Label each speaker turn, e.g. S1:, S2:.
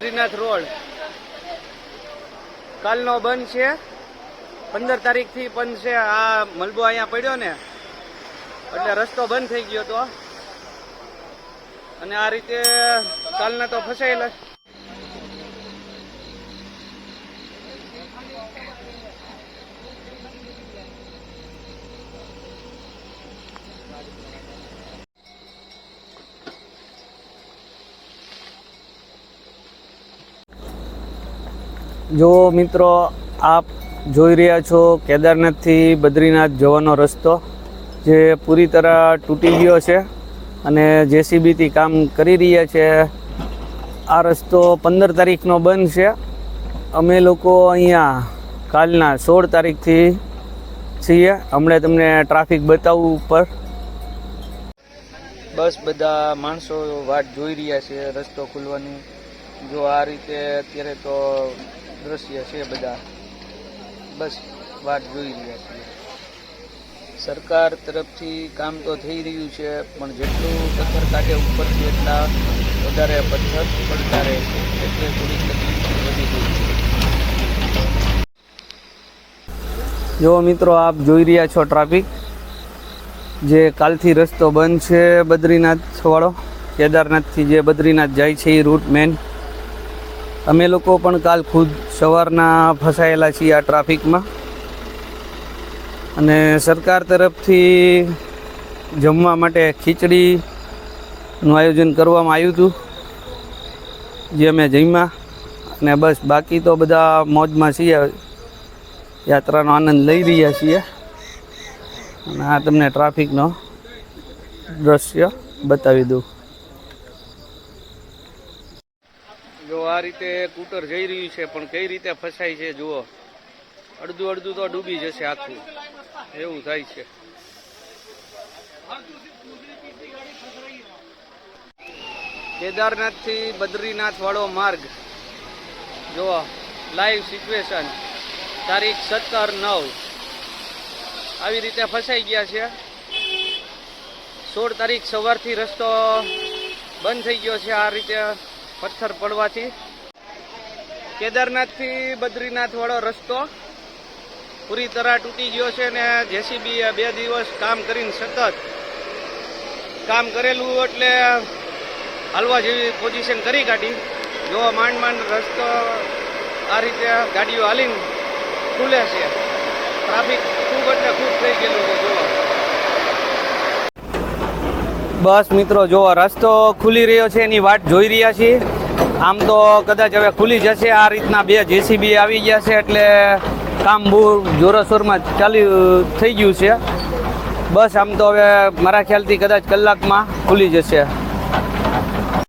S1: Badrinath road કાલનો બંધ છે, 15 તારીખથી બંધ છે. આ મલબો અહીંયા પડ્યો ને એટલે રસ્તો બંધ થઈ ગયો હતો અને આ રીતે કાલના તો ફસાયેલા. જો મિત્રો, આપ જોઈ રહ્યા છો કેદારનાથથી બદ્રીનાથ જવાનો રસ્તો જે પૂરી તરહ તૂટી ગયો છે અને જેસીબીથી કામ કરી રહ્યા છે. આ રસ્તો 15 તારીખનો બંધ છે. અમે લોકો અહીંયા કાલના 16 તારીખથી છીએ. હમણાં તમને ટ્રાફિક બતાવું ઉપર. બસ બધા માણસો વાટ જોઈ રહ્યા છે રસ્તો ખુલવાની. જો આ રીતે અત્યારે તો દ્રશ્ય છે, બધા બસ વાટ જોઈ રહ્યા છે. સરકાર તરફથી કામ તો થઈ રહ્યું છે, પણ જેટલું પથ્થર કાઢે ઉપરથી એટલા વધારે પથ્થર પડતા રહે છે, એટલે થોડી તકલીફ વધી ગઈ છે. જો મિત્રો, આપ જોઈ રહ્યા છો ટ્રાફિક જે કાલથી રસ્તો બંધ છે બદ્રીનાથ વાળો. કેદારનાથથી જે બદ્રીનાથ જાય છે એ રૂટ મેન. અમે લોકો પણ કાલ ખુદ સવારના ફસાયેલા છીએ આ ટ્રાફિકમાં. અને સરકાર તરફથી જમવા માટે ખીચડીનું આયોજન કરવામાં આવ્યું હતું, જે અમે જમ્યા. અને બસ બાકી તો બધા મોજમાં છીએ, યાત્રાનો આનંદ લઈ રહ્યા છીએ. અને આ તમને ટ્રાફિકનો દ્રશ્ય બતાવી દઉં. જો આ રીતે સ્કૂટર જઈ રહ્યું છે, પણ કઈ રીતે ફસાય છે જુઓ. અડધું અડધું તો ડૂબી જશે આખું, એવું થાય છે. કેદારનાથથી બદ્રીનાથ વાળો માર્ગ જુઓ, લાઈવ સિચ્યુએશન. તારીખ 17/9 આવી રીતે ફસાઈ ગયા છે. 16 તારીખ સવારથી રસ્તો બંધ થઈ ગયો છે આ રીતે પથ્થર પડવાથી. કેદારનાથથી બદ્રીનાથ વાળો રસ્તો પૂરી તરહ તૂટી ગયો છે ને જેસીબી 2 દિવસ કામ કરીને સતત કામ કરેલું એટલે હાલવા જેવી પોઝિશન કરી કાઢી. જો માંડ માંડ રસ્તો આ રીતે ગાડીઓ હાલીને ખુલે છે. ટ્રાફિક ખૂબ એટલે ખૂબ થઈ ગયેલું છે. જોવા બસ મિત્રો, જો રસ્તો ખુલી રહ્યો છે એની વાટ જોઈ રહ્યા છીએ. આમ તો કદાચ હવે ખુલી જશે. આ રીતના 2 જેસીબી આવી ગયા છે એટલે કામ બહુ જોરશોરમાં ચાલુ થઈ ગયું છે. બસ આમ તો હવે મારા ખ્યાલથી કદાચ કલાકમાં ખુલી જશે.